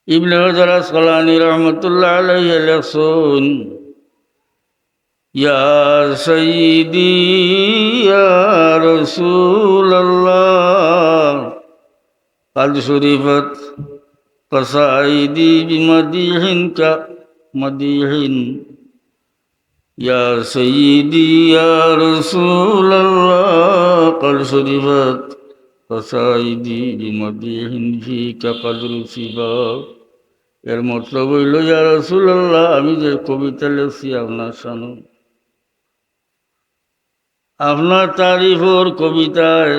ইবনে হাজার আসকালানী রহমতুল্লাহ আলাইহি লেখছেন, ইয়া সাইয়্যিদি ইয়া রাসূলাল্লাহ قد شرفت قصائدي بمديح كمديح يا سيدي يا رسول الله قد شرفت قصائدي بمديح فيك قدر صفات। এর মতলব হইল, ইয়া রাসূলুল্লাহ, আমি যে কবিতা লিখছি আপনার সামনে, আপনার তারিফর কবিতায়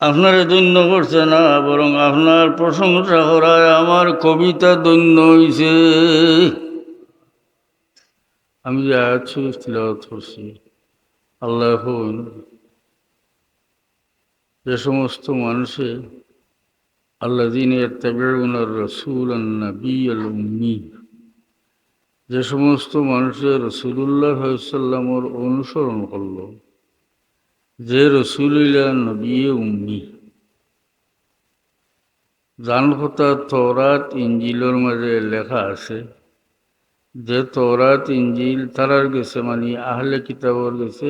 আপনারে ধন্য করছে না, বরং আপনার প্রশংসা করায় আমার কবিতা ধন্য হইছে। আমি যে আয়াত শরীফ তিলাওয়াত করছি, আল্লাহ হন যে সমস্ত মানুষে আল্লাযীনা ইয়াত্তাবিউনা আর-রাসূলান নাবিয়্যাল উম্মী, যে সমস্ত মানুষের রাসূলুল্লাহ সাল্লাল্লাহু আলাইহি ওয়াসাল্লামের অনুসরণ করল, যে রসুলিল্লাহ নবী উম্মি, যার কথা তওরাত ইঞ্জিলের মাঝে লেখা আছে, যে তওরাত ইঞ্জিল তারার কাছে মানে আহলে কিতাবের কাছে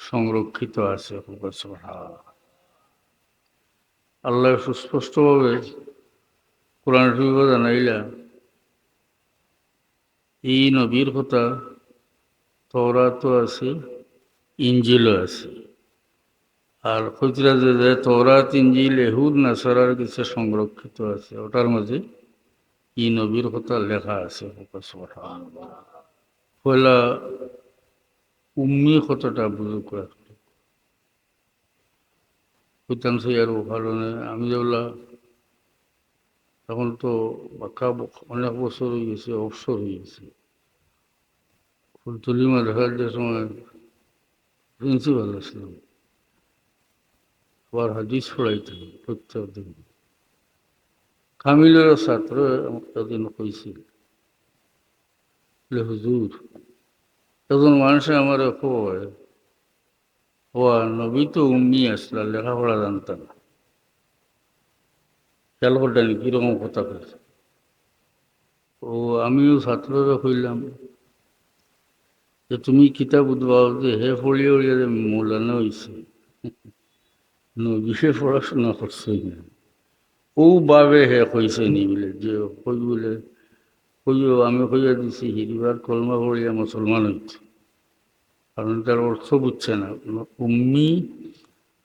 সংরক্ষিত আছে। আল্লাহ সুস্পষ্টভাবে কোরআন শরীফে জানাইলা, এই নবীর কথা তওরাতও আছে, ইঞ্জিলও আছে। আর খুচরা যে তওরাত ইঞ্জিল ইহুদ নাসারার কাছে সংরক্ষিত আছে, ওটার মাঝে ই নবীর কথা লেখা আছে। পয়লা উম্মি কথাটা বুঝুক হইতাম সেই আর কারণে আমি যেগুলা তখন তো বাক্কা অনেক বছর হয়ে গেছে, অবসর হয়ে গেছে। ফুলতলি মাদ্রাসার যে সময় প্রিন্সিপাল আসলাম, আবার হাদিস পড়াইতেন প্রত্যেক দিন। কামিলের ছাত্র একদিন কইছিল, হুজুর, একজন মানুষে আমার কয়, ও নবী তো উম্মি আসলা, লেখাপড়া জানতাম না। খেয়াল করতেন কিরকম কথা কইছে। ও আমিও ছাত্ররা কইলাম যে তুমি কিতাব উদ্ভাব যে হে পড়িয়ে উড়িয়ে যে মৌলানা হয়েছে, নবীকে পড়াশোনা করছই না। ও বাবে হে কইছে নি বলে, যে কই বলে কইও আমি কইয়া দিছি হিরিবার কলমা পড়িয়া মুসলমান হইছে, কারণ তার অর্থ বুঝছে না। উম্মি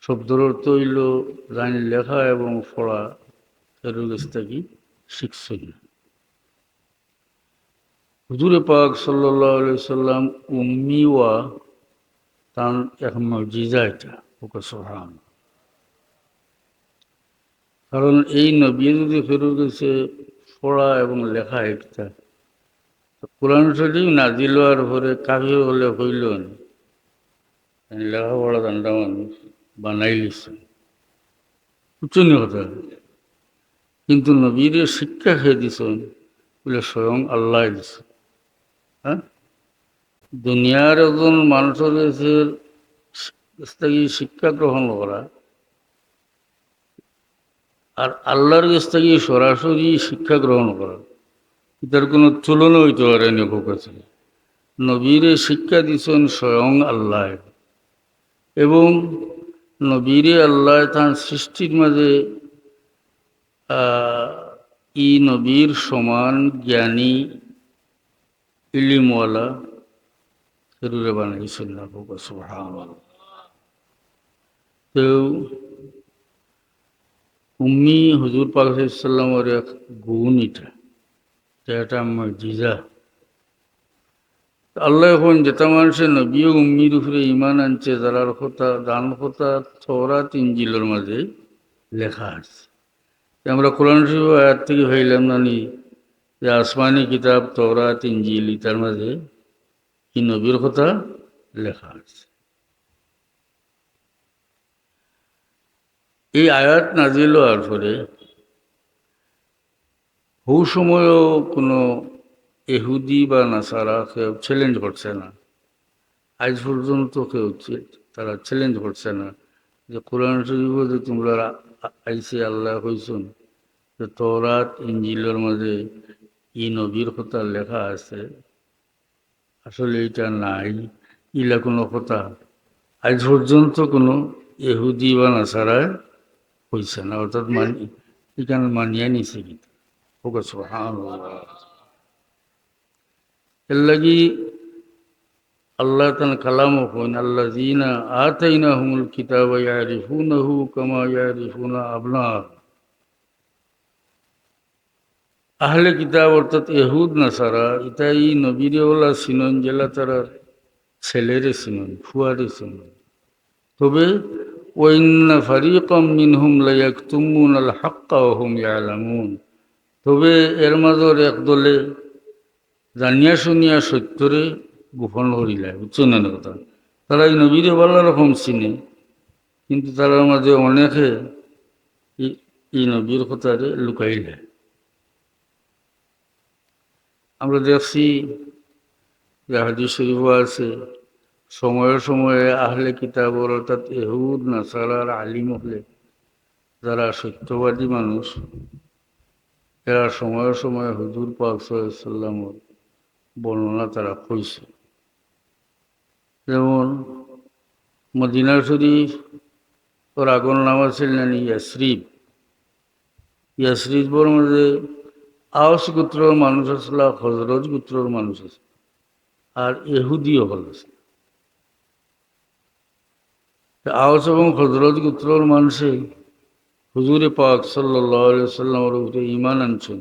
শব্দের অর্থ হইল জানি লেখা এবং পড়া, এর কাছ থেকে শিখছই না। হুজুরে পাক সাল্লাল্লাহু আলাইহি সাল্লাম উম্মি ওয়া তার এক মুজিজা, এটা ওকে সুবহান। কারণ এই নবী যদি ফেরত গেছে পড়া এবং লেখা একটা, কোরআন শরীফ নাজিল হওয়ার পরে কাফির হলে হইল না, লেখাপড়া জানটা মানুষ বানাই লিছে, উচ্চনী কথা। কিন্তু নবীর শিক্ষা খেয়ে দিছেন বলে স্বয়ং আল্লাহ দিছে। হ্যাঁ, দুনিয়ার একজন মানুষের কাছে শিক্ষা গ্রহণ করা আর আল্লাহর কাছ থেকে সরাসরি শিক্ষা গ্রহণ করা, এটার কোনো তুলনা হইতে পারে না। কাছে নবীরে শিক্ষা দিচ্ছেন স্বয়ং আল্লাহ, এবং নবীরে আল্লাহ তার সৃষ্টির মাঝে ই নবীর সমান জ্ঞানী ইলিমওয়ালা শরীরে বানাইছেন না। সুবহানাল্লাহ। তো উম্মি হুজুর পাক সাল্লামের এক গুণ, এটা মুজিজা। আল্লাহ এখন যেটা মানুষের নবী ও উম্মির উপরে ইমান আনছে, যারার কথা দান কথা তওরাত ইঞ্জিলের মাঝে লেখা আছে। আমরা কোরআন শরীফ আয়াত থেকে ভাইলাম নানি যে আসমানি কিতাব তওরাত ইঞ্জিল তার মাঝে কি নবীর কথা লেখা আছে। এই আয়াত নাজিল হওয়ার পরে বহু সময়ও কোনো ইহুদি বা নাসারা কেউ চ্যালেঞ্জ করছে না, আজ পর্যন্ত কেউ তারা চ্যালেঞ্জ করছে না যে কোরআন শরীফ যে তোমরা আইসে আল্লাহ কইসুন যে তওরাত ইঞ্জিলের মাঝে ই নবীর কথা লেখা আছে, আসলে এটা নাই, ইলা কোনো কথা আজ পর্যন্ত কোনো ইহুদি বা নাসারায় হইছে না, অর্থাৎ এখানে মানিয়ে নিছে কিন্তু এর লাগি আল্লাহ তান কালাম হন আল্লাযীনা আতাইনাহুমুল কিতাবা ইয়ারিফুনাহু কামা ইয়ারিফুনা আবনাআহুম। আহলে কিতাব অর্থাৎ ইহুদ নাসারা ইতাই নবীরে ওলা সিনন জেলা তারা ছেলেরে সিনন ফুয়ারে সিনন। তবে ওয়াইন্না ফারিকাম মিনহুম লায়াকতুমুনাল হাক্কা ওয়া হুম ইয়ালামুন, তবে এর মাজর এক দলে জানিয়া শুনিয়া সত্যরে গোপন করিলা, বুঝছেন না কথা। তারা এই নবীরে ভালো রকম চিনে, কিন্তু তার মাঝে অনেকে এই নবীর কথারে লুকাইলে। আমরা দেখছি যে হাদিস শরীফ আছে, সময়ে সময়ে আহলে কিতাবর অর্থাৎ ইহুদ নাসারার আলিম হলে যারা সত্যবাদী মানুষ, এরা সময়ে সময়ে হুজুর পাক সাল্লাল্লাহু আলাইহি ওয়াসাল্লামের বর্ণনা তারা কইছে। যেমন মদিনা শরীফ ওর আগর নাম আছিল না ইয়াসরিব, ইয়াসরিবর মধ্যে আওস গোত্রের মানুষ আসলা, হজরত গোত্রের মানুষ আছে, আর ইহুদিও হল আছে। আওস এবং হজরত গোত্রের মানুষে হুজুরে পাক সাল্লাল্লাহু আলাইহি ওয়াসাল্লামের উপরে ঈমান আনছেন,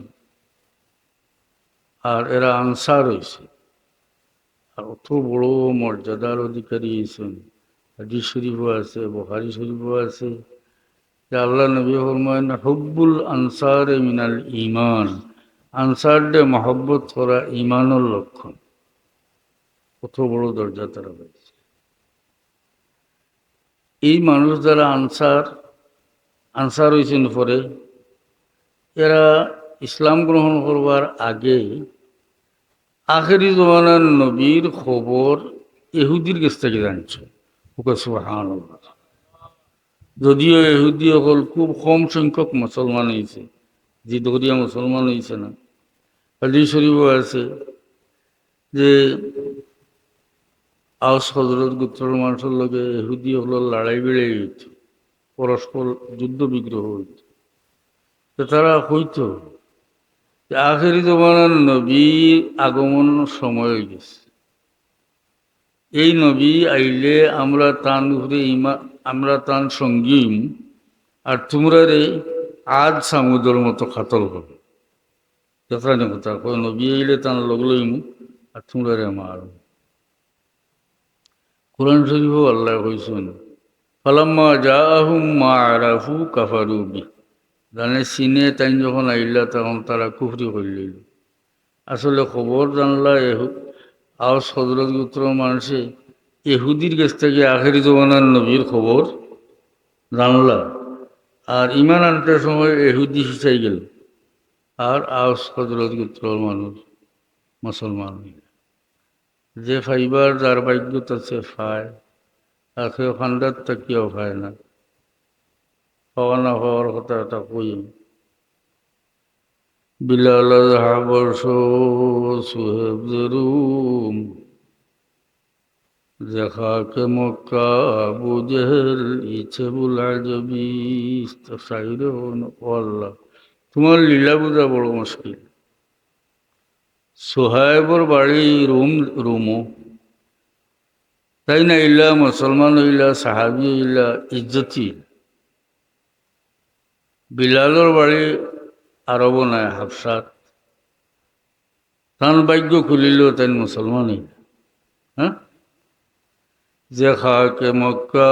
আর এরা আনসার হয়েছে, আর অত বড় মর্যাদার অধিকারী হয়েছেন। হাদিস শরীফও আছে, বুখারী শরীফও আছে যে আল্লাহ নবী ফরমায়েন হুব্বুল আনসার মিনাল ঈমান, আনসার দে মহব্বত করা ঈমানের লক্ষণ। কত বড় দরজা তারা পাইছে। এই মানুষ যারা আনসার হয়েছেন পরে, এরা ইসলাম গ্রহণ করবার আগে আখেরি জমানার নবীর খবর ইহুদির কাছ থেকে জানছে। সুবহানাল্লাহ। যদিও ইহুদি হল খুব কম সংখ্যক মুসলমান হয়েছে, যে দরিয়া মুসলমান হয়েছে না। হাদিস শরীফও আছে যে আওস হজরত গোত্রের মানুষের লগে ইহুদি হল লড়াই বেড়ে হইত, পরস্পর যুদ্ধ বিগ্রহ হইত। তো তারা হইত আখেরি জমানার নবীর আগমন সময় হয়ে গেছে, এই নবী আইলে আমরা তান ঘুরে আমরা তান সঙ্গী, আর তোমরা রে আজ সামুদ্রের মতো খাতল হবে। কথা না কথা কয় নবী আইলে তান লগ লইম, আর তোমরা রে মার। কোরআন শরীফও আল্লাহ কইছেন ফালাম্মা জাআহুম মা আরাফু কাফারু বি, জানে চিনে তাই যখন আইলা তখন তারা কুফরি করিল। আসলে খবর জানলা আওস হজরত গোত্রের মানুষে ইহুদির কাছ থেকে আখেরি জমানার নবীর খবর জানলা, আর ইমান আনতে সময় ইহুদি শিখাই গেল, আর আওস হজরত গোত্রের মানুষ মুসলমান হইল। যে ফাইবার যার ভাগ্যত আছে ফায়, আর কেউ খান্ডার তাকিয়াও খায় না। হওয়া না হওয়ার কথা এটা কই। বিলাল বর্ষ সুহেব জরুম খাকে মক্কা আবু জেহেল ইচ্ছে বুলা জবি। সাইরে আল্লাহ, তোমার লীলা বোঝা বড় মুশকিল। সোহাইবর বাড়ি রুমো, তাই না ইল্লা মুসলমান হইলা, সাহাবি হইলা, ইজ্জতি। বিলালর বাড়ি আরব নাই, হাফসাত। তান ভাগ্য খুলিল তাই মুসলমান হইলা। হ্যাঁ, যে খাকে মক্কা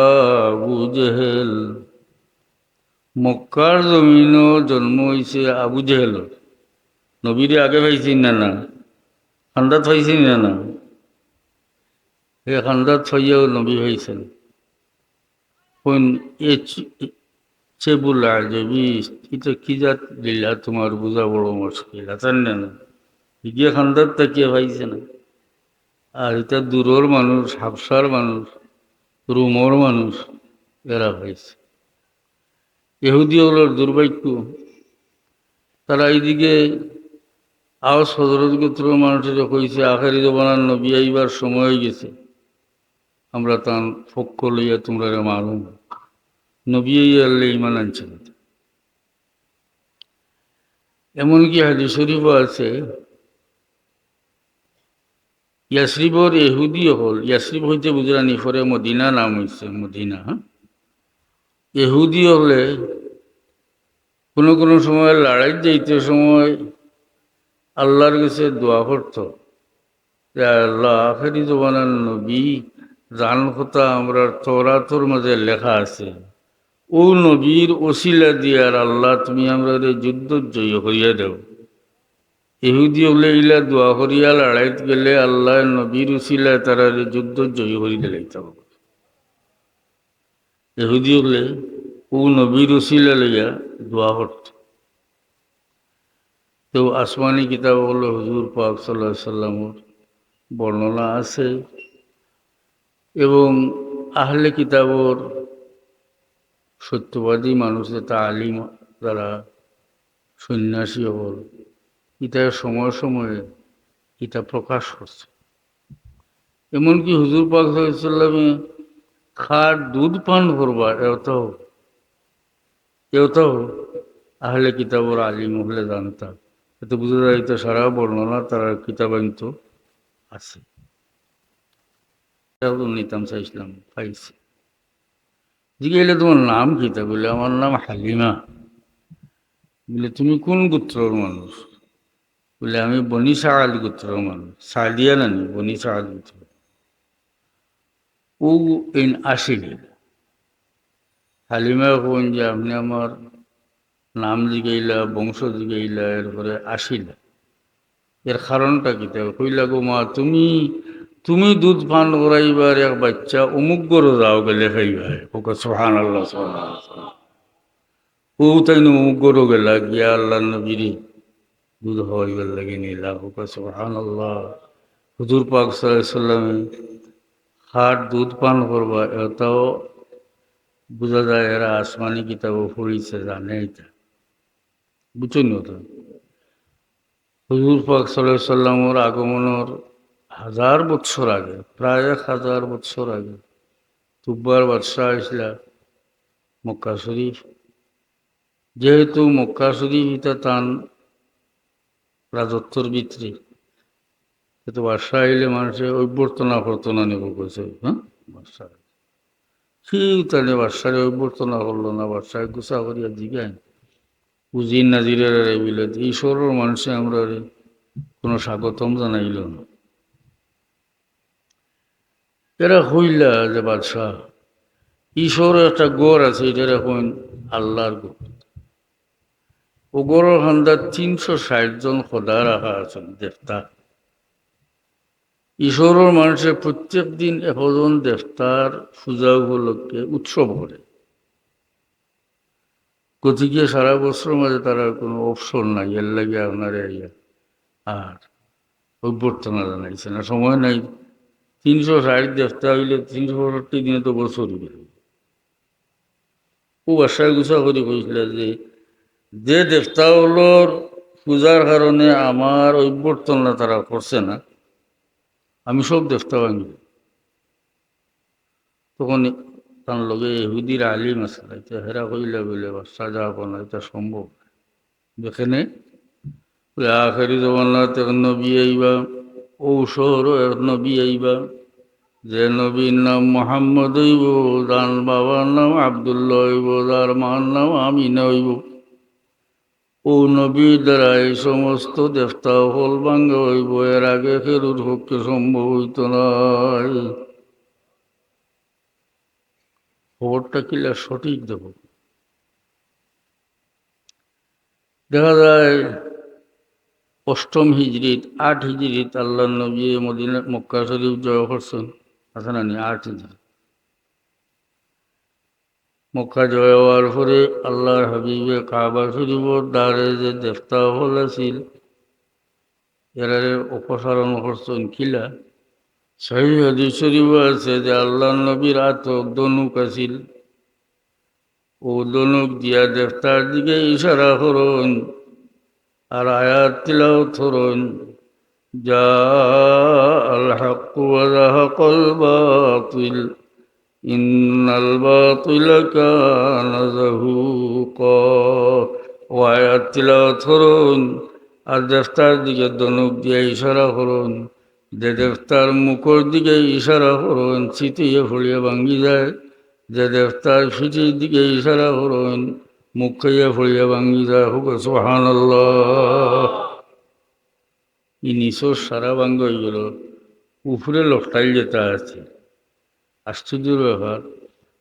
আবু জেহেল, মক্কার জমিনও জন্ম হয়েছে আবু জেহেল। নবীরে আগে পাইছি না, না খান্দাত পাইছি না, এই খান্দাত পাইয়াও নবী পাইছেন। চেবুলা জবি, এটা কি জাত লীলা তোমার বোঝা বড় মুশকিল। আছেন না, গিয়ে খান্দাত তাকিয়ে পাইছে না। আর এটা দূরের মানুষ, হাফসার মানুষ, রুমর মানুষ, এরা পাইছে। ইহুদি হলোর দুর্ভাগ্য, তারা এইদিকে আওয়াজ হজরত গোত্র মানুষের কইছে আখেরি জবানার নবী আইবার সময় হয়ে গেছে, আমরা তার পক্ষ লইয়া তোমরা মারুম। নবী আল্লাহ ইমান আনছে না। এমনকি হাদিস শরীফও আছে, ইয়াসরিবর ইহুদি হল, ইয়াসরিব হইতে বুঝরানি পরে মদিনা নাম হয়েছে, মদিনা। ইহুদি হলে কোনো কোনো সময় লড়াই যাইতে সময় আল্লাহর কাছে দোয়া করত, আল্লাহ আখেরি জবানার নবী জান কথা আমরা তওরাতের মাঝে লেখা আছে, ও নবীর ওসিলা দিয়ার আল্লাহ তুমি আমরা যুদ্ধ জয় হইয়া দেও। ইহুদি হলে ইলা দোয়া করিয়া লড়াইত গেলে আল্লাহ নবীর ওসিলা তারা যুদ্ধ জয় হয়ে দিলাইতাম। ইহুদি হলে ও নবীর ওসিলা লইয়া দোয়া করত। তো আসমানি কিতাব হলো হুজুর পাক সাল্লাল্লাহু আলাইহি সাল্লামের বর্ণনা আছে, এবং আহলে কিতাবর সত্যবাদী মানুষের তালিম যারা সন্ন্যাসী হল, এটা সময় সময়ে এটা প্রকাশ করছে। এমনকি হুজুর পাক সাল্লাল্লাহু আলাইহি সাল্লামে খার দুধ পান করবা এটাও আহলে কিতাবর আলিম হলে জানতাম। এতে বুঝা যায় এটা সারা বর্ণনা তারা কিতাবান্ত আছে। নিতাম চাইছিলাম পাইছি। জিজ্ঞাসা তোমার নাম কি? তা বলে আমার নাম হালিমা। বলে তুমি কোন গোত্রের মানুষ? বলে আমি বনি সাআদ গোত্রের মানুষ। সাদিয়া নানি বনি সাআদ গোত্র। ও ইন আসিল হালিমা কোন যে আপনি আমার নাম জিগাইলা, বংশ জিগাইলা, এরপরে আসিলা, এর কারণটা কি? কইলা গো মা, তুমি দুধ পান করাইবার এক বাচ্চা অমুক গরো যাও গেলে খাইবা। সুবহানাল্লাহ সুবহানাল্লাহ। ও তাই অমুক গরো গেলা গিয়া আল্লাহ নবীরে দুধ হওয়াইবার লাগে নিলা। সুবহানাল্লাহ। হুজুর পাক সাল্লাল্লাহু আলাইহি সাল্লামে খাট দুধ পান করবা, এটাও বোঝা যায় এরা আসমানি কিতাবও পড়িছে, জানে এটা। বুঝছেন তো? হুজুর পাক সাল্লাল্লাহু আলাইহি সাল্লামের আগমনের 1000 বছর আগে, প্রায় 1000 বছর আগে তুব্বার বাদশাহ আসলা মক্কা শরীফ। যেহেতু মক্কা শরীফ এটা তান রাজত্বর ভিতরে, কিন্তু বাদশাহ আইলে মানুষের অভ্যর্থনা প্রার্থনা নেব করছে। হ্যাঁ, বাদশাহ ঠিক তাহলে বাদশারে অভ্যর্থনা করলো না। বাদশাহ গুছা করিয়া জিগায় উজির নাজিরের বিলে ঈশ্বরের মানুষে আমরা কোনো স্বাগতম জানাইল না। এরা হইলা যে বাদশাহ ঈশ্বর একটা গড় আছে, এটার এখন আল্লাহর গড়। ও গড়ের হান্দার 360 জন খোদা রাখা আছেন দেবতা। ঈশ্বরের মানুষের প্রত্যেক দিন এখন দেবতার পূজা উপলক্ষে উৎসব করে। গতিকে সারা বছরের মাঝে তারা কোনো অবসর নাই, এর লাগে আপনারা আর অভ্যর্থনা জানাইছে না, সময় নাই। 360 দেবতা হইলে 365 দিনে তো বছর গেল। ও বাসায় গুছা করে কইছিল যে দেবতাগুলোর পূজার কারণে আমার অভ্যর্থনা তারা করছে না, আমি সব দেবতা ভাঙি। তখন তার লগে ইহুদির আলিম আছে, এটা হেরা কইলে বলে বাচ্চা যা না, এটা সম্ভব যেখানে আখেরি জমানাত এক নবী আইবা, ও শহর এক নবী আইবা, যে নবীর নাম মোহাম্মদ হইব, যার বাবার নাম আবদুল্লাহ হইব, যার মার নাম আমিনা হইব। ও নবীর দ্বারা এই সমস্ত দেবতা হল ভাঙ্গা হইব, এর আগে ফেরুর পক্ষে সম্ভব হইত নয়। খবরটা কিলা সঠিক দেব। দেখা যায় 8ম হিজরিত 8 হিজরিত আল্লাহ নবী মদিনা মক্কা শরীফ জয় করছেন, আছে না নি? 8 হিজরি মক্কা জয় হওয়ার পরে আল্লাহর হাবিবে কাবা শরীফর দ্বারে যে দেবতা হল আছিল, এরা অপসারণ করছেন কিলা। সহিহ হাদিস শরীফ আছে যে আল্লাহ নবীর আতক ধনুক আছিল, ও দনক দিয়া দেবতার দিকে ইশারা করুন আর আয়াত তিলাওয়াত করুন যা আল হক ওয়া যাহাকাল বাতিল ইন্নাল বাতিলা কানা যাহুকা। ও আয়াত তিলাওয়াত করুন আর দেবতার দিকে দনক দিয়ে ইশারা করুন, যে দেবতার মুখর দিকে ইশারা করুন চিতিয়ে ফুলিয়ে ভাঙ্গি যায়, যে দেবতার ফিটির দিকে ইশারা করুন মুখ খাইয়া ফুলিয়ে ভাঙ্গি যায়। হোক সুবহানাল্লাহ। ই নিচর সারা ভাঙ্গ হয়ে গেল, উপরে লটকাই যেটা আছে। আশ্চর্যের ব্যাপার,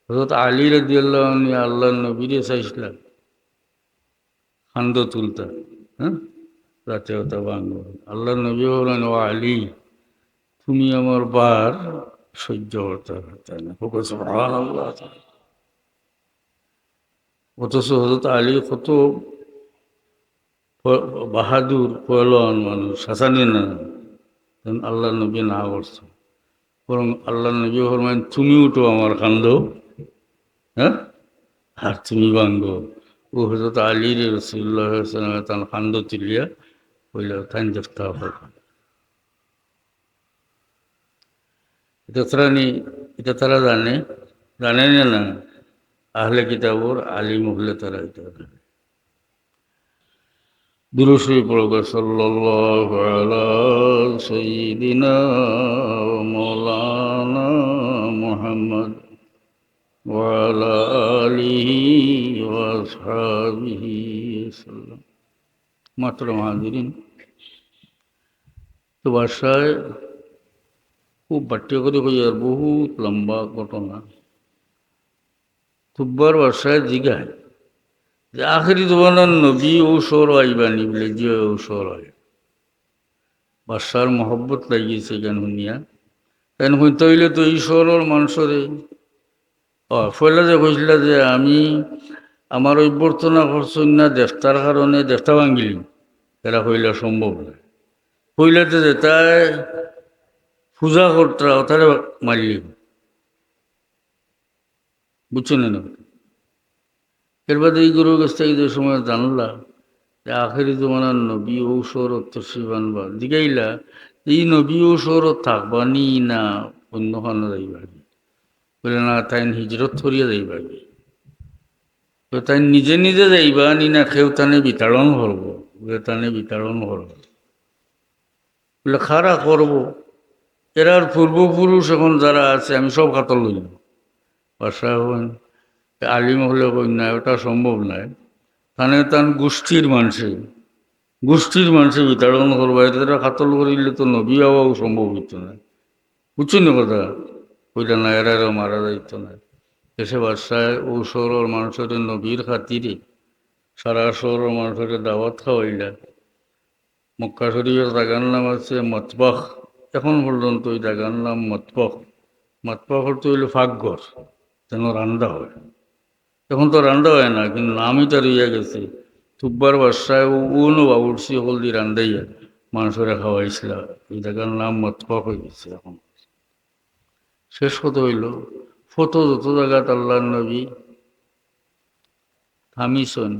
হযরত আলী রাদিয়াল্লাহু আনহু আল্লাহর নবীরে চাইছিলেন খান্দ তুলতা, হ্যাঁ, রাতে ওটা ভাঙ্গ। আল্লাহর নবী বলেন, ও আলী, তুমি আমার বার সহ্য করতে পারতে না। সুবহানাল্লাহ। অথচ হযরত আলী কত বাহাদুর পহলওয়ান মানুষ, হাসানি না, আল্লাহ নবী না করছে। বরং আল্লাহ নবী ফরমায়েন, তুমি উঠো আমার কান্দ, হ্যাঁ, আর তুমি ভাঙ্গো। ও হযরত আলী রাসূলুল্লাহ সাল্লাল্লাহু আলাইহি ওয়াসাল্লাম তার কান্দ তুলিয়া কইলা তান জফতা হবে। এটা তারা জানে, জানে না আহলে কিতাবর আলিম হলে তারা এটা জানে। দুরূদ শরীফ পড়ো, সাল্লাল্লাহু আলা সাইয়্যিদিনা ওয়া মাওলানা মুহাম্মদ ওয়া আলা আলিহি ওয়া আসহাবিহি ওয়াসাল্লাম। মাত্র হাজিরিন, তো বাসায় খুব বাট্য করে কই আর বহুত লম্বা ঘটনা। তুব্বার বাসায় জিগায় যে আখেরি জমানার নবী ঔষর আইবানি বলে, যে ঔষর হয়। বাদশার মহব্বত লাগিয়েছে কেন শুনিয়া, কেন হইতে হইলে তো ঈশ্বরের মানুষরে ফয়লা যে কইছিল যে আমি আমার অভ্যর্থনা করছেন না দেবতার কারণে দেবতা ভাঙিলি, এরা হইলে সম্ভব নয়। হইলাতে যে তাই পূজা করতা তারা মারলি, বুঝছেন না? এর বাদে এই গরুর কাছ থেকে যে সময় জানলা যে আখেরি জমানার নবী ঔষর অত্তর্ষিবান বা জিগাইলা, এই নবী ঔষর থাকবানি না অন্য খানো যাইবানি, বলে না তাই হিজরত করিয়া যাইবানি। তো তাই নিজে নিজে যাইবা নি না কেউ তানে বিতাড়ন করবো, বলে তানে বিতাড়ন করবো, বলে খারা করবো। এরার পূর্বপুরুষ এখন যারা আছে আমি সব কাতল লইলাম। বাসায় হন আলিম হলে কই না, ওটা সম্ভব নয়। তানে তান গোষ্ঠীর মানুষে বিতাড়ন করবো, এরা কাতল করিলে তো নবী হওয়াও সম্ভব হইত না। বুঝছেন না কথা? ওইটা না, এরারও মারা যাইত না। এসে বাসায় ও শহরের মানুষের নবীর খাতিরে সারা শহরের মানুষের দাওয়াত খাওয়াইলা। মক্কা শরীফের জায়গার নাম আছে মতবাখ, এখন পর্যন্ত ওই জায়গার নাম মতবাখ। মতবাখ অর্থ হইল ফাঁকঘর, যেন রান্না হয়। এখন তো রান্না হয় না, কিন্তু নামই তার রইয়া গেছে। তুব্বার বাসায় উনো বাবুরসি হলদি রান্দাইয়া মানুষের খাওয়াইছিল, এই জায়গার নাম মতবাখ হয়ে গেছে এখন। শেষ কথা হইল, ফটো যত জায়গাত আল্লাহর নবী থামিছন,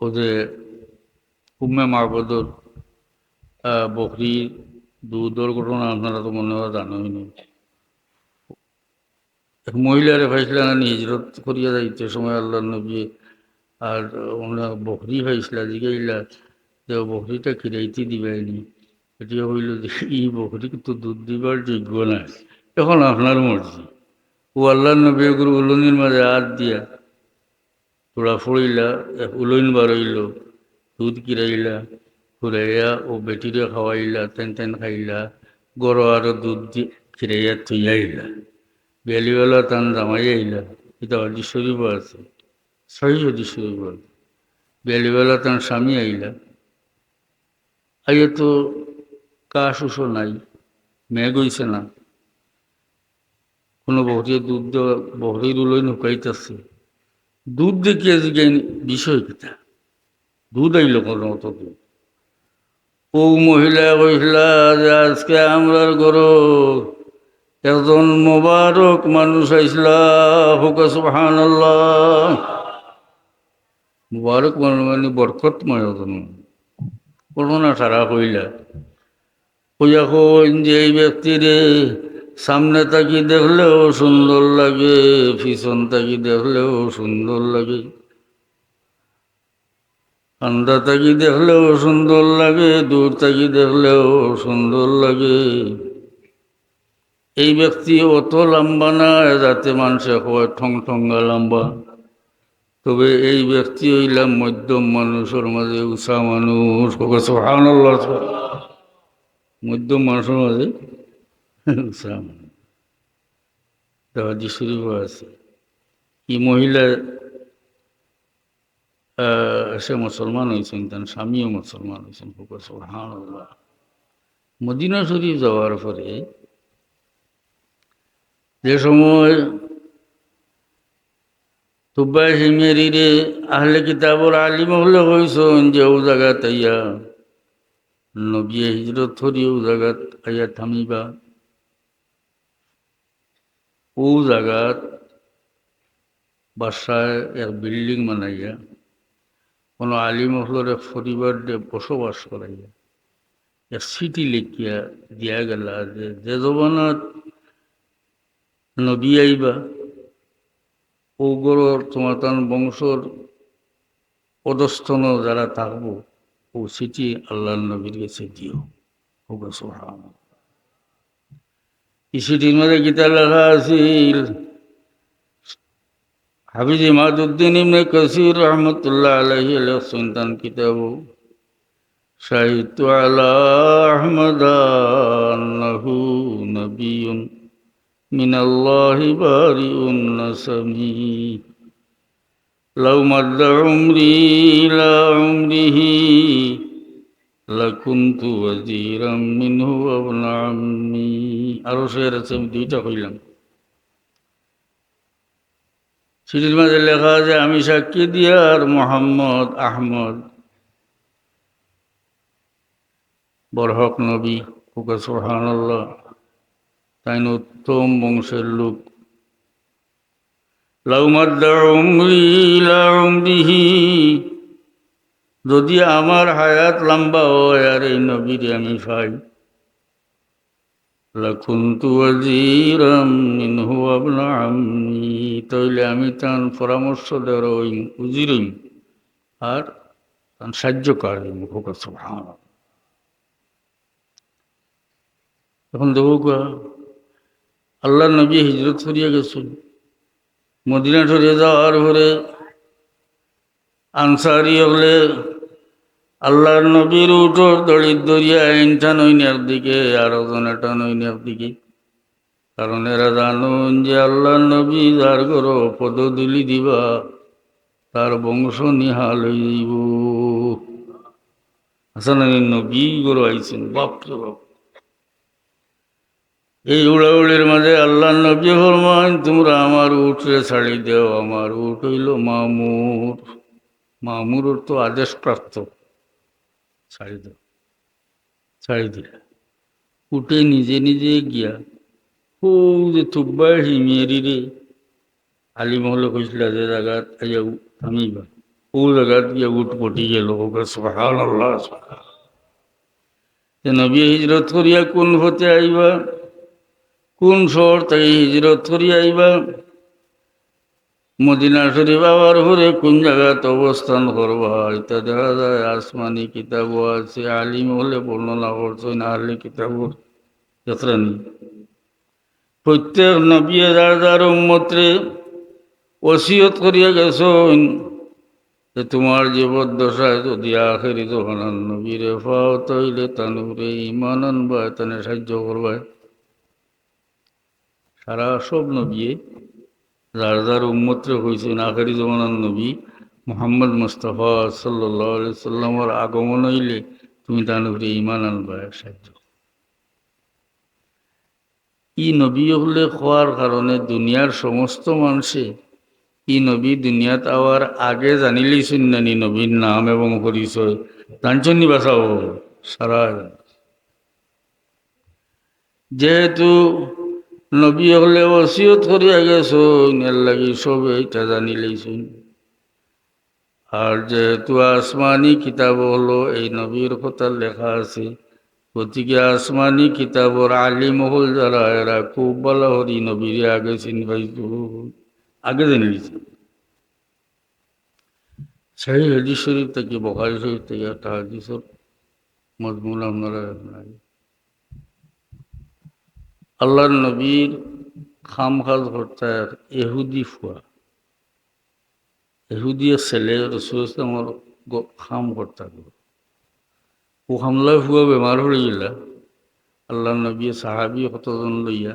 ওদের উম্মে মাহবুদর বকরি দুধর ঘটনা আপনারা তো মনে হয় জানোই না। এক মহিলারে পাইছিল না হিজরত করিয়া যাইতে সময় আল্লাহর নবী, আর ওনার বকরি পাইছিল, জিগাইলা যে বকরিটা খিরাইতে দিবাইনি। এটা হইল যে এই বকরি কিন্তু দুধ দিবার যোগ্য না, এখন আপনার মর্জি। ও আল্লাহর নবী গুরু উলনির মাঝে হাত দিয়া তোরা ফুড়িলা, উলইন বারইল, দুধ কিরাইলা, ফুরাইয়া ও বেটিরে খাওয়াইলা, তেন খাইলা, গরো আরো দুধ খিরাইয়া থইয়াইলা, বেলিওয়ালা তান জামাই আইলা। এটা হদিস শরীফ আছে, সহি হদিস শরীফ আছে। বেলিওয়ালা তান স্বামী আইলা, আইয়া তো কাশ উষো নাই, মেঘ হইছে না, কোনো বহরিয়ে দুধ দেওয়া, বহরির উলই নুকাইতেছে। দুধ দেখিয়ে জিজ্ঞাই বিষয় কিতা, দুধ আইল কোনো মতো দুধ। ও মহিলা কইলা যে আজকে আমরার গরু একজন মোবারক মানুষ আইসলা, হুক সুবহানাল্লাহ। মুবারক মানুষ মানে বরকতময় একজন করোনা সারা হইলা কইয়া কইন যে এই ব্যক্তিরে সামনে তাকি দেখলেও সুন্দর লাগে, পিছন তাকি দেখলেও সুন্দর লাগে, কান্দা তাকি দেখলেও সুন্দর লাগে, দূর তাকি দেখলেও সুন্দর লাগে। এই ব্যক্তি অত লম্বা না যাতে মানুষে কয় ঠং ঠঙ্গা লম্বা, তবে এই ব্যক্তি হইলাম মধ্যম মানুষের মাঝে উষা মানুষ। সুবহানাল্লাহ। মধ্যম মানুষের মাঝে উষা মানুষ। হাদিস শরীফ আছে এই মহিলা সে মুসলমান হয়েছেন, তার স্বামীও মুসলমান হয়েছেন। সুবহানাল্লাহ। মদিনা শরীফ যাওয়ার পরে যে সময় তুব্বাই হিমেরিরে আহলে কিতাবর আলিম হলে হয়েছেন যে ও জায়গাত আইয়া নবী হিজরত থরি ও জায়গাত আইয়া থামিবা, ও জায়গাত বাসায় এক বিল্ডিং বানাইয়া কোনো আলিম হলের এক পরিবার বসবাস করাইয়া এক সিটি লিখিয়া দিয়া গেলা যে যে জমানাত নবী আইবা ও গরর তোমার বংশর পদস্থন যারা থাকবো ও সিটি আল্লাহ নবীর কাছে দিও। সুবহানাল্লাহ। এই সিটির মধ্যে গীতা লেখা আছিল, হাফিজ ইমাদউদ্দিন ইবনে কাসির রহমতুল্লাহ আলাইহি লিখছেন কিতাব শাহিদতু আলা আহমদ আন্নাহু নবিয়্যুন মিনাল্লাহি বারিউন নাসামি লাউ মাদ্দা উমরি লা উমরিহি লাকুনতু ওয়াজিরাম মিনহু ওয়া ইবনা আম্মি। আরো শের আছে, আমি দুইটা কইলাম। সিটির মাঝে লেখা আছে, আমি সাক্ষী দিয়ার মোহাম্মদ আহমদ বরহক নবী। সুবহানাল্লাহ। তাই উত্তম বংশের লোক। লাউ মাদ্দা উমরি লা উমরিহি, যদি আমার হায়াত লম্বা হয় আর এই নবীরে আমি পাই, লাকুনতু ওয়াজিরাম মিনহু ওয়া ইবনা আম্মি, তাইলে আমি তার পরামর্শ দেওয়ার ওই উজির হইম আর তার সাহায্যকার হইম। সুবহানাল্লাহ। এখন দেখো আল্লাহ নবী হিজরত করিয়া গেছেন, মদিনা সরিয়ে যাওয়ার পরে আনসারি হলে আল্লাহর নবীর উঠোর দড়ির দরিয়া আইনটা নইনার দিকে আর ওজনেটা নইনার দিকে, কারণ এরা জানুন যে আল্লাহর নবী যার গরো পদদুলি দিবা তার বংশ নিহাল হইব। হাসান নবী গরো আইছেন, বাপরে বাপ। এই উড়াউড়ির মাঝে আল্লাহ নবী ফরমান, তোমরা আমার উঠরে ছাড়ি দেও, আমার উঠ হইল মামুর। মামুর তো আদেশ প্রাপ্ত, ছাড়ি দাও। ছাড়ি দিলে উঠে নিজে নিজে গিয়া ও যে তুব্বা হিমিয়ারি রে আলিম হলে কইছিল যে জায়গাত আইয়া থামিবা, ও জায়গাত গিয়া উঠ পটি গেল। সুবহানাল্লাহ। নবী হিজরত করিয়া কোন হতে আইবা, কোন শহর থেকে হিজরত করিয়া আইবা, মদিনা শরীফ আবার হরে কোন জায়গাত অবস্থান করবা, এটা দেখা যায় আসমানি কিতাব আছে। আলিম হলে বর্ণনা করছেন আহলে কিতাবর যাত্রা নেই। প্রত্যেক নবী যার যার উম্মতরে ওসিয়ত করিয়া গেছেন যে তোমার জীবদ্দশায় যদি আখেরি যখন নবীরে পাও তাইলে তানুরে ইমান আনবা, তানে সাহায্য করবা। সারা সব নবী যার যার উম্মতরে হয়েছেন আখেরি জমানার নবী মুহাম্মদ মুস্তাফা সাল্লাল্লাহু আলাইহি সাল্লামের আগমন হইলে তুমি তানুরে ইমান আনবা, সাহায্য। ই নবী হলে হওয়ার কারণে দুনিয়ার সমস্ত মানুষে ই নবী দুনিয়াত আওয়ার আগে জানিলেই শুননানি নবীর নাম এবং পরিচয় জানছনি বাঁচাও সারা। যেহেতু নবী হলে ওসিয়ত করিয়া গেছুন এর লাগি সবে এটা জানি লইছুন। আর যেহেতু আসমানি কিতাব হলো এই নবীর কথা লেখা আছে, গতিকে আসমানি কিতাবর আলিম হল যারা এরা খুব ভালো হরি নবীর আগে চিনবাইত, আগে জেনে নিছে। সেই হাদিস শরীফ থেকে, বুখারী শরীফ থেকে একটা হাদিসের মজমুন আপনারা নাই। আল্লাহর নবীর খামখাজ হরতার এহুদি ফুয়া, এহুদিয়া ছেলে রসুল ইসলামর খাম করতা, ও হামলায় ফুয়া বেমার হয়ে গেলা। আল্লাহ নবী সাহাবি কতজন লইয়া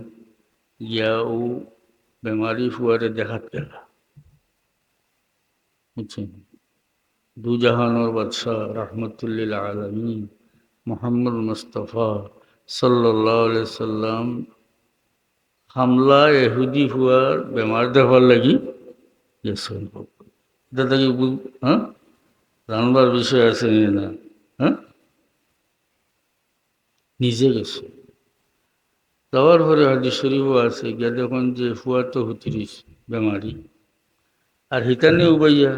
গিয়া ও বেমারি ফুয়ারে দেখাত গেলা, বুঝছেন। দুজাহানোর বাদশাহ রহমতুল্লিল আলমিন মোহাম্মদ মুস্তফা সাল্লাল্লাহু আলাইহি সাল্লাম হামলা এহুদি ফুয়ার বেমার দেখার লাগি গেছেন। এটা থেকে হ্যাঁ জানবার বিষয় আছে না? হ্যাঁ, নিজে গেছে। যাওয়ার পরে হাদিস শরীফও আছে, গিয়া দেখুন যে ফুয়া তো হুতিরিস বেমারি, আর হিতানে উবাইয়া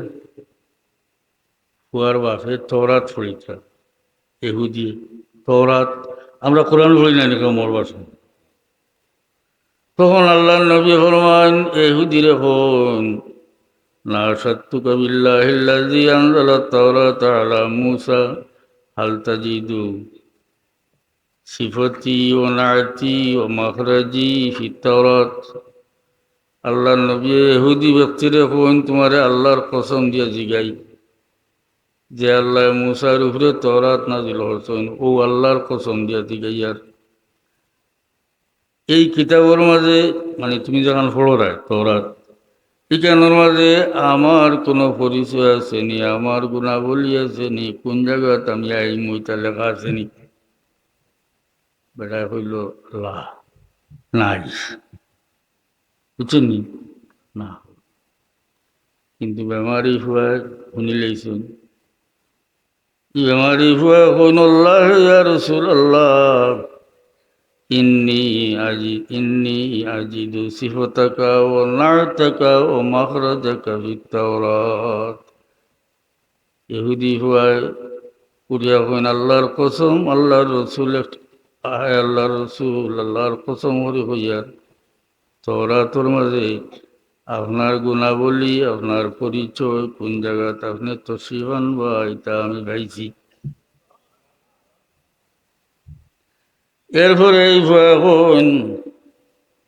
ফুয়ার বাপে তওরাত ফড়িতা এহুদি। তওরাত আমরা কোরআন পড়ি না নাকি মরবার সময়। তখন আল্লাহ নবী ফরমান এহুদিরে হন না সাত্তুকা বিল্লাহিল্লাযী আনজালা তাওরাতা আলা মূসা হাল তাজিদু সিফতি ও নাতি ও মাখরাজি ফি তাওরাত। আল্লাহ নবী এহুদি ব্যক্তিরে হন তোমারে আল্লাহর কসম দিয়া জিগাই যে আল্লাহ মূসার উপরে তওরাত নাজিল করছেন, ও আল্লাহর কসম দিয়া জিগাইয়ার এই কিতাবের মাঝে, মানে তুমি যখন পড়ো রায় তওরাত, এখানের মাঝে আমার কোনো পরিচয় আছে নি, আমার গুণাবলী আছে নি, কোন জায়গাতে আমি এই মইটা লেখা আছে নি? বেটা হইল লা, নাই, বুঝছেন নি? না। কিন্তু বেমারি হুয়া শুনি লইছেন, বেমারি হুয়া হইন আল্লাহ ইয়া রাসূলুল্লাহ ইন্নি আজিদু সিফাতাকা ওয়া না'তাকা ওয়া মাখরাজাকা ফিত তাওরাত। ইহুদি হুয়ায় উড়িয়া কইন আল্লাহর কসম, আল্লাহর রসুল, আয় আল্লাহর রসুল, আল্লাহর কসম হরি হইয়া তওরাতের মাঝে আপনার গুণাবলী, আপনার পরিচয়, কোন জায়গাতে আপনি তসিবান বা এটা আমি ভাইছি। এরপরে এই ভয়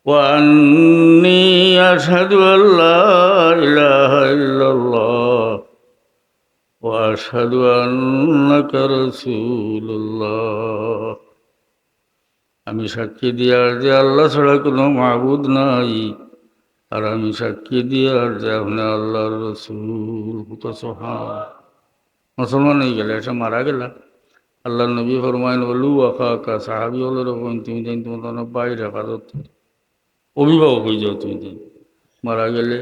وأني أشهد أن لا إله إلا الله وأشهد أنك رسول الله। আমি সাক্ষী দিয়ার যে আল্লাহ ছাড়া কোনো মাবুদ নাই, আর আমি সাক্ষী দিয়ার যে আপনি আল্লাহর রসুল। মুসলমান হয়ে গেলে, এটা মারা গেলা। আল্লাহ নবী ফরমাইন ওলু আকা সাহাবি হল রকম তুমি দিন তোমার বাইরে হেফাজত, অভিভাবক হয়ে যাও তুমি দিন। মারা গেলে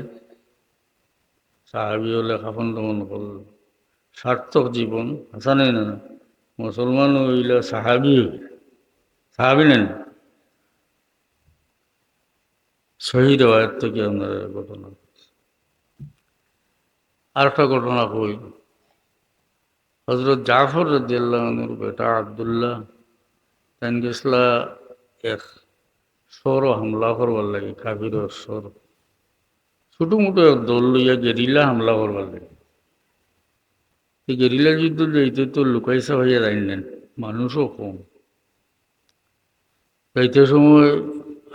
সাহাবি হলে খাফন দমন করল, সার্থক জীবন। হাসানে না মুসলমান হইলে সাহাবি, সাহাবি নেন। শহীদ হওয়ার থেকে আপনার ঘটনা। আর একটা ঘটনা কই, হজরত জাফর রাদিয়াল্লাহুর বেটা আবদুল্লাহ তাই গেছলা এক সর হামলা করবার লাগে, কাফির সর ছোটো মোটো দল লইয়া গেরিলা হামলা করবার লাগে। এই গেরিলা যুদ্ধ যাইতে তো লুকাইসা হইয়া যাইলেন, মানুষও কম। যাইতে সময়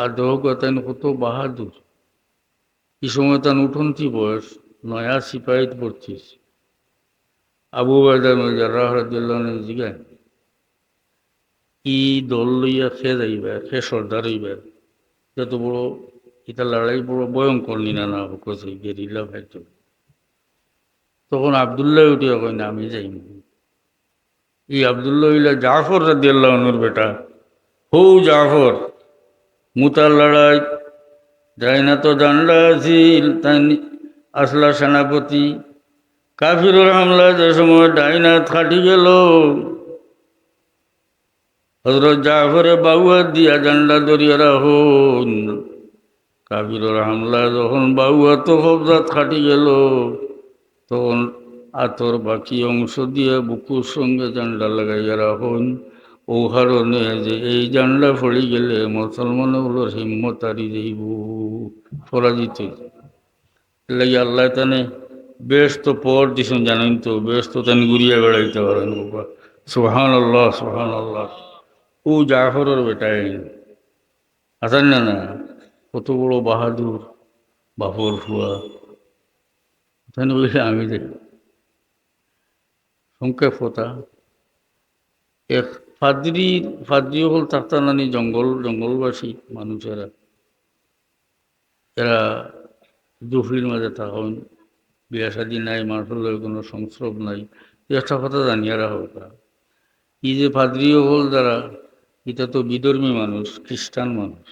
আর দেহ তাই কত বাহাদুর, এই সময় তার উঠন্তি বয়স, নয়া সিপাহীত পড়ছিস। আবু উবাইদা জাররাহ রাদিয়াল্লাহু জিগায় ই দল লইয়া খে যাইবা, খে সর্দার হইবা, যত বড় এটা লড়াই বড় ভয়ঙ্কর নিনা না কছে গেরিলা ভাইত। তখন আবদুল্লাহ উঠিয়া কই না আমি যাইম। এই আবদুল্লাহ হইলা জাফর রাদিয়াল্লাহুর বেটা। হৌ জাফর মুতার লড়াই যাই না তো জানলা আছিল, তাই আসলা সেনাপতি। কাফিরের হামলা যে সময় ডাইনাত খাটি গেল, হযরত জাফরে বাউহাত দিয়া জান্ডা ধরিয়া রাখুন। কাফিরের হামলা যখন বাউহাত কবজাত খাটি গেল, তখন আতর বাকি অংশ দিয়ে বুকুর সঙ্গে জান্ডা লাগাইয়া রাখুন। ও কারণে যে এই জান্ডা পড়ে গেলে মুসলমানগুলোর হিম্মত হারি যাইব, পরাজিত লাগে। আল্লাহ তানে বেশ তো পর দিছেন, জানেন তো, বেশ তো তেন ঘুরিয়া বেড়াইতে পারেন। সুবহানাল্লাহ, সুবহানাল্লাহ। ও জাফরের বেটাই আছেন না, না কত বড় বাহাদুর, বাপর ফুয়া তেন বলে আমি দেখি সংক্ষেপ কথা। এক ফাদ্রি হল তাক্তানানি জঙ্গলবাসী মানুষেরা, এরা দুফরির মাঝে থাকুন, বিয়া শাদী নাই, মানুষের কোনো সংস্রব নাই। একটা কথা জানিয়ে রাখা কথা, এই যে ফাদ্রি হল যারা, এটা তো বিধর্মী মানুষ, খ্রিস্টান মানুষ।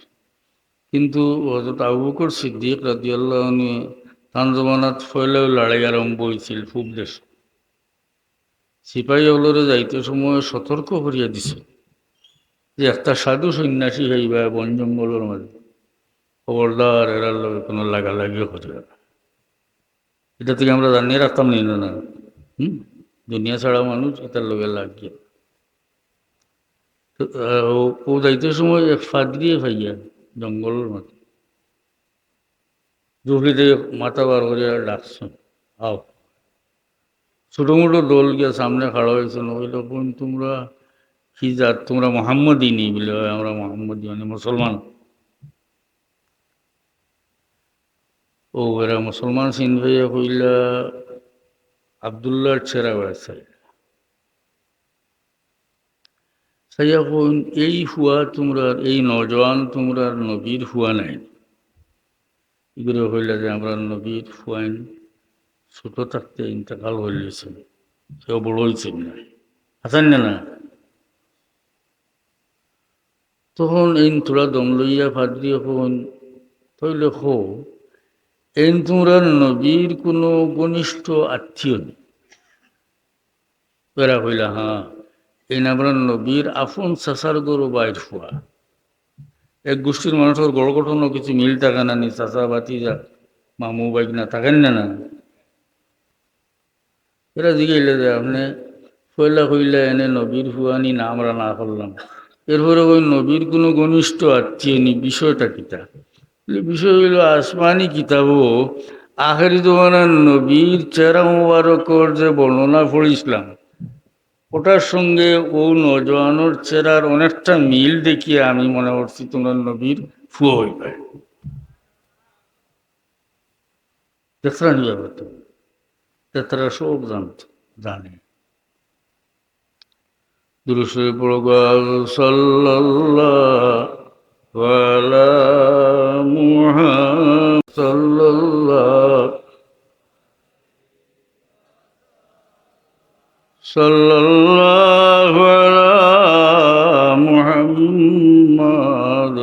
কিন্তু হযরত আবু বকর সিদ্দিক রাদিয়াল্লাহু আনহু তান জমানাত ফয়লেও লড়াই আরম্ভ হয়েছিল পূব দেশ। সিপাহী হলরে যাইতে সময় সতর্ক করিয়া দিছে যে একটা সাধু সন্ন্যাসী হইবা বন জঙ্গলের মাঝে, খবরদার এরার লগে কোনো লাগালাগিও করিবে না। এটা থেকে আমরা জানিয়ে রাখতাম নি না? দুনিয়া ছাড়া মানুষ এটার লগে লাগিয়ে। ও যাইতে সময় এক ফাদ্রিয়ে ভাইয়া জঙ্গলের মাঝে জুফরিতে মাথা বার করিয়া ডাকছে, আও। ছোটো মোটো দল গিয়া সামনে খাড়া হয়েছে, নইল কোন তোমরা কি জাত, তোমরা মোহাম্মদই নি বলে, আমরা মোহাম্মদী মানে মুসলমান। ও এরা মুসলমান সিন ভাইয়া কইলা আবদুল্লাহর ছেড়া হয়েছে। সাইয়া কইন এই হুয়া তোমরা, এই নজওয়ান তোমরা নবীর হুয়া নাই। এগুলো হইলা যে আমরা নবীর হুয়াইন ছোট থাকতে ইন্তেকাল হইলেছেন, কেউ বড় হয়েছেন না, আছেন না না। তখন এই তোরা দম লইয়া ফাদ্রি হন তইলে খো এই তোমরা নবীর কোনো ঘনিষ্ঠ আত্মীয় নেই। এরা কইলা হ্যাঁ, এই আমরা নবীর আপন চাচার গরু বাইর হওয়া। এক গোষ্ঠীর মানুষের গড় গঠনও কিছু মিল থাকে না নি, চাচা বাতিজা মামু বাইক না থাকেন না না। এরা জিগাইলে যে আপনি কইলা কইলা এনে নবীর হুয়ানি না আমরা না করলাম, এরপরে ওই নবীর কোনো ঘনিষ্ঠ আত্মীয় নি, বিষয়টা কিতা? বিষয় হইল আসমানি কিতাবও আখেরি জমানার নবীর চেহারা মুবারকর যে বর্ণনা পড়িছিলাম, ওটার সঙ্গে ও নজওয়ানোর চেহারার অনেকটা মিল দেখিয়ে আমি মনে করছি তোমরা নবীর ফুয়া হইবে। দেখরা নিয়ে হতো, তারা সব জানে। দুরূদ পড়ো সাল্লাল্লাহু আলা মুহাম্মাদ সাল্লাল্লাহু আলা মুহাম্মাদ।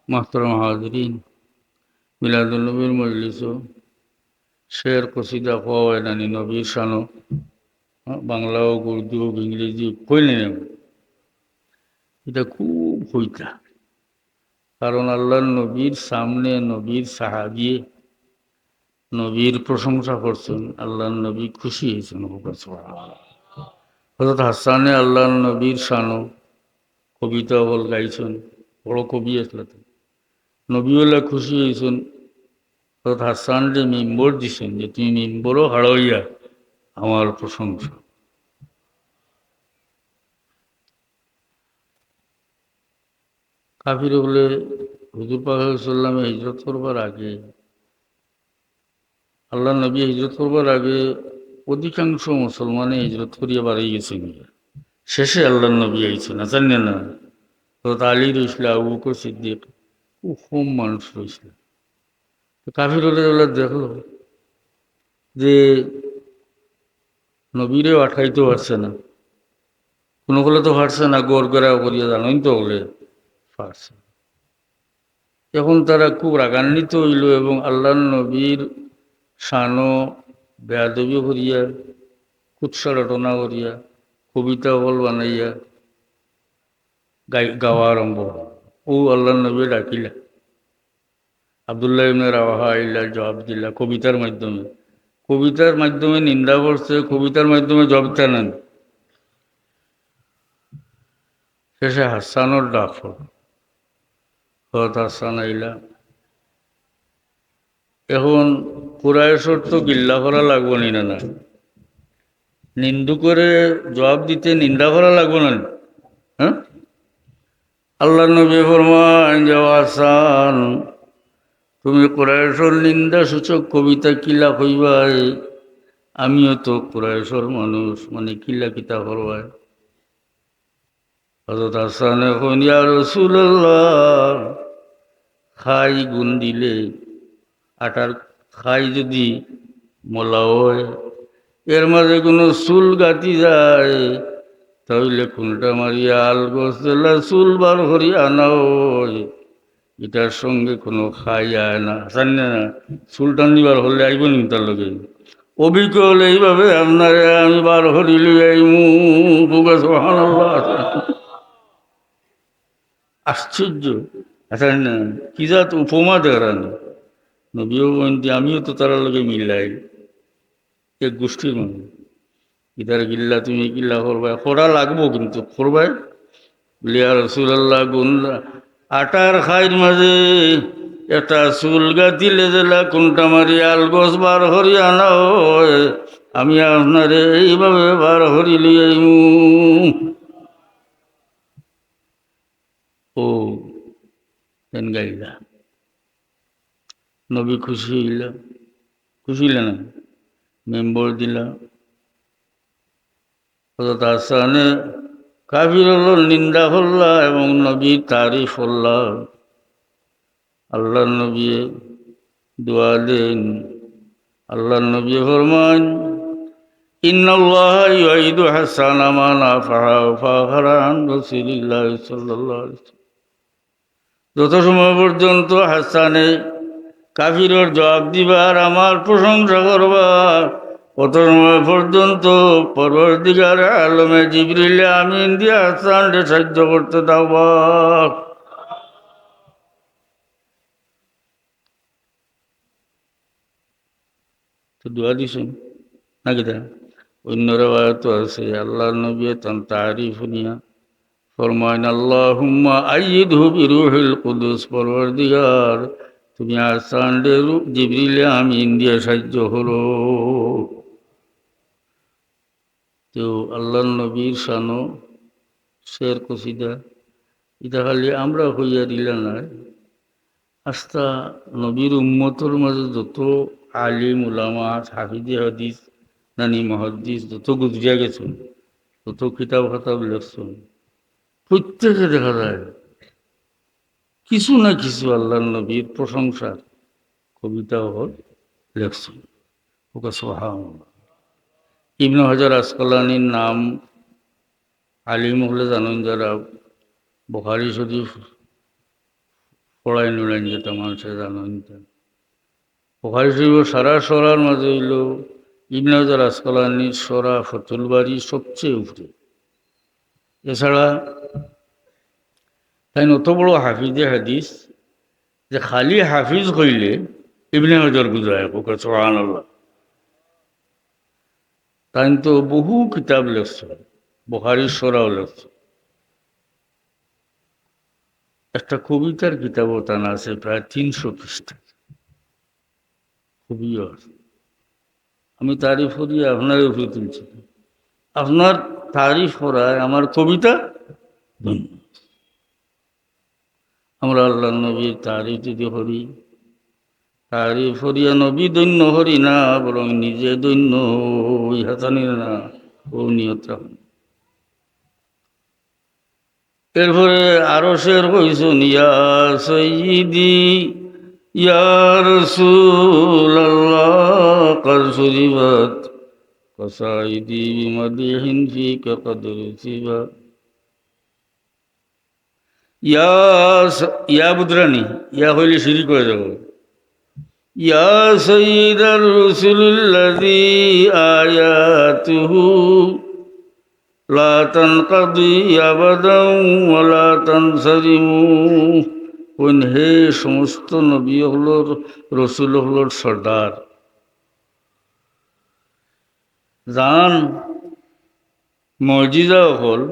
মুহতারাম হাজিরিন, মিলাদুন নবীর মজলিস শের কসিদা হয় নানি নবীর শানো, বাংলা হোক, উর্দু হোক, ইংরেজি কইলে নেব, এটা খুব হইতা। কারণ আল্লাহর নবীর সামনে নবীর সাহাবী নবীর প্রশংসা করছেন, আল্লাহর নবী খুশি হয়েছেন। হযরত হাসানে আল্লাহর নবীর শানো কবিতা বল গাইছেন, বড় কবি আসলে নবীওয়ালা খুশি হয়েছেন। হযরত হাসান যে মিম্বর দিছেন যে তুমি মিম্বরও হারাইয়া আমার প্রশংসা। কাফির বলে হুজুর পাক সাল্লামে হিজরত করবার আগে, আল্লাহ নবী হিজরত করবার আগে অধিকাংশ মুসলমানে হিজরত করিয়া বাড়ি গেছেন, শেষে আল্লাহ নবী আইছেন, আছেন না। হযরত আলী রইছিল, আবু বকর সিদ্দিক, ও কম মানুষ রয়েছিল। কাফির হলে দেখলো যে নবীরেও আঠাইতে পারছে না, কোনো বলে তো পারছে না, গড় গড়া করিয়া জানোই তো বলে পারছে। এখন তারা খুব রাগান্বিত হইল এবং আল্লাহ নবীর শানো বেয়াদবি করিয়া কুৎসা রটনা করিয়া কবিতা বল বানাইয়া গাওয়া আরম্ভ ও আল্লাহ নবী ডাকিলা আব্দুল্লাহ ইবনে রাওয়াহা আইলা জবাব দিলা কবিতার মাধ্যমে নিন্দা করছে কবিতার মাধ্যমে জবাব নেন শেষে হাসানোর ডাক হত হাসান আইলা এখন কুরাইশর তো গিল্লা করা লাগবো নি না নিন্দু করে জবাব দিতে নিন্দা করা লাগবো না হ্যাঁ আল্লাহ নবী ফরমান যে হাসান তুমি কুরাইশর নিন্দা সূচক কবিতা কিলা কইবাই আমিও তো কুরাইশর মানুষ মানে কিলা কিতা করবাই হযরত হাসান এখন ইয়া রাসূলুল্লাহ খাই গুণ দিলে আটার খাই যদি মলা হয় এর মাঝে কোনো চুল গাতি যায় তাহলে কোনটা মারিয়া আল গোসলা চুল বার করিয়া আনা হয় এটার সঙ্গে কোনো খাই আয় না জানি না চুল টান দিবার হলে আইব নি তার লগে অভিজ্ঞ হলে এইভাবে আপনারে আমি বার হরিলি আশ্চর্য আচ্ছা না কি জাত উপমা দেখানো নবীও বলতে আমিও তো তার লগে মিলাই এক গোষ্ঠীর মানুষ ইতার গিল্লা তুমি গিল্লা করবাই করা লাগবো কিন্তু করবাই লিয়া রসুল্লাহ গুন্লা আটার খাইর মাঝে একটা চুল গাতিলে দিলা কোনটা মারি আলগোস বার হরি আনা হয় আমি আপনারে এইভাবে বার হরি লিয়াই ও তেন গাইলা নবী খুশি হইল না মেম্বর দিলা হযরত হাসানে কাফির হল নিন্দা হল্লা এবং নবীর তারিফ হল্লা আল্লাহ নবী দোয়া দেন আল্লাহ নবী ফরমান ইন্নাল্লাহ ইউঈদু হাসানা মা নাফাহা ফাখরা আন রাসূলিল্লাহ সাল্লাল্লাহু আলাইহি ওয়াসাল্লাম যত সময় পর্যন্ত হাসানে কাফিরের জবাব দিবা আর আমার প্রশংসা করবা কত সময় পর্যন্ত পরবর্তীকার আলমে জিবরিলে আমিন দিয়ে হাসানকে সাহায্য করতে দাও তো দোয়া দিছেন নাকি তা অন্য রেওয়ায়ত আছে আল্লাহ নবী তার তারিফ নিয়া ফরমাইন আল্লাহুম্মা আইয়িদহু বিরূহিল কুদুস পরবর্তীকার তুমি হাসানকে জিবরিলে আমিন দিয়ে সাহায্য করো তো আল্লাহ নবীর শানো শের কসিদা এটা খালি আমরা হইয়া দিলা না আস্তা নবীর উম্মতর মাঝে যত আলিম উলামা হাফিজে হাদিস নানি মহাদিস যত গুজরিয়া গেছেন তত কিতাব খাতাব লেখছেন প্রত্যেকে দেখা যায় কিছু না কিছু আল্লাহ নবীর প্রশংসার কবিতা হল লেখছেন ওকে সুবহানাল্লাহ ইবনে হাজার আসকালানির নাম আলিম হলে জানেন যারা বুখারী শরীফ পড়াই নিলেন যেটা মানুষে জানেন বুখারী শরীফ সারা সরার মাঝে হইল ইবনে হাজার আসকালানির সরা ফতুল বারী সবচেয়ে উপরে এছাড়া তাই অত বড় হাফিজে হাদিস যে খালি হাফিজ হইলে ইবনে হাজার বুঝায় ওকে সুবহানাল্লাহ তাই তো বহু কিতাব লেখছে বুখারীর সরাও লেখছে একটা কবিতার কিতাবও টানা আছে প্রায় 300 পৃষ্ঠা খুবই আমি তারিফ করি আপনার উপরে তুলছি আপনার তারিফ করায় আমার কবিতা আমরা আল্লাহ নবীর তারিফ যদি করি তারিফ করিয়া নবী দৈন্য হরি না বরং নিজে দৈন্য ওই হাসানি না ও নিয়ত রাখুন এরপরে আরো শের কইছুন ইয়া সাইয়্যিদি ইয়া রাসূলুল্লাহ কার সুরিবাত কসাইদি বিমাদিহিন ফিকা কদর সিবা ইয়া বুদরানি ইয়া হইলে শিরিক হয়ে যাব يا سيد الرسل الذي آياته لا تنقضي أبدا ولا تنصرم কোন হে সমস্ত নবী হলোর রসুল হলোর সর্দার জান মজিজা হল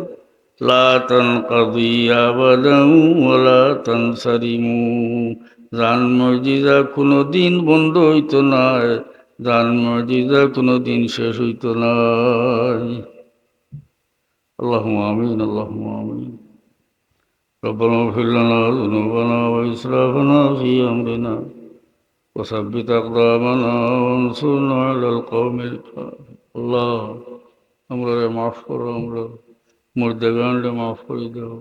লা তানকাদি আবাদান ওয়ালা তানসারিমু জান মজিজা কোনো দিন বন্ধ হইতো না জান মজিজা কোনো দিন শেষ হইতো না আল্লাহুম্মা আমিন আল্লাহুম্মা আমিন ربنا اغفر لنا ذنوبنا وإسرافنا في أمرنا وثبت أقدامنا وانصرنا على القوم الكافرين الله আমরা মাফ করো আমরা মুর্দাগানরে মাফ করে দাও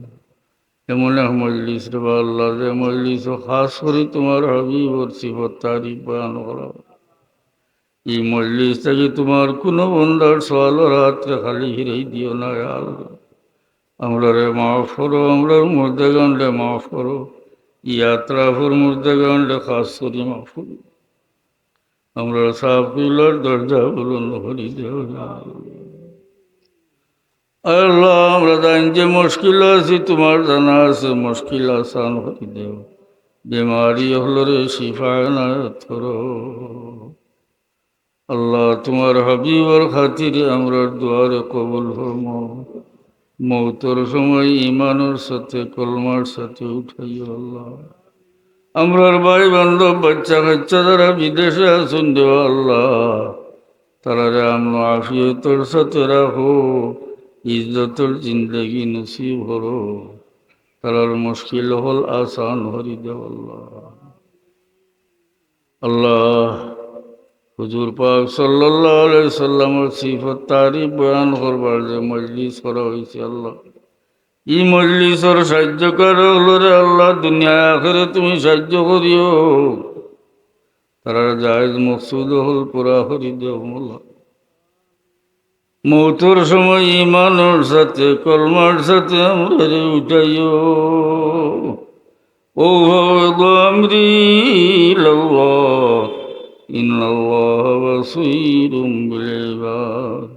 এমন এক মজলিস রে বা আল্লাহ যে মজলিস খাস করে তোমার হাবিব ওর সিফত তারিফ বয়ান করা এই মজলিস থেকে তোমার কোনো বন্দার সওয়াল রাত্রে খালি হিরেই দিও না আল্লাহ আমরা রে মাফ করো আমরা মুর্দাগানরে মাফ করো ইয়াত্রাফুর মুর্দাগানরে খাস করে মাফ করো আমরা সাফিলার দরজা বুলন্দ করে দেও আল্লাহ আমরা জানি যে মুশকিল আছে তোমার জানা আছে মুশকিল আসান করে দেও বেমারি হলো রে শিফা এনায়েত করো আল্লাহ তোমার হাবিবর খাতিরে আমরা দুয়ারে কবুল ফরমাও মৌতের সময় ইমানের সাথে কলমার সাথে উঠাইও আল্লাহ আমরার ভাই বান্ধব বাচ্চা কাচ্চা যারা বিদেশে আছেন দেও আল্লাহ তারা আমন আফিয়তর সাথে রাখো ইজ্জতর জিন্দগি নসিব হরো তারার মুশকিল হল আসান হরি দেও আল্লাহ আল্লাহ হুজুর পাক সাল্লাল্লাহু আলাইহি সাল্লামের সিফত তারিফ বয়ান করবার যে মজলিস করা হয়েছে আল্লাহ এই মজলিসের সাহায্যকার হলো রে আল্লাহ দুনিয়া আখিরে তুমি সাহায্য করিও তারা জায়েজ মকসুদ হল পুরা করি দেও আল্লাহ মৌতের সময় ইমানের সাথে কলমার সাথে আমরা উঠাইও ও আমরি ইলাল্লাহ ইন্নাল্লাহ বাসীরুম বিল ইবাদ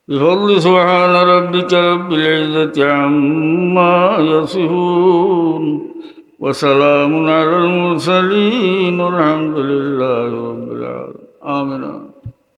বিফضل سبحان ربك رب العزة عما يصفون وسلام على المرسلين والحمد لله رب العالمين آمين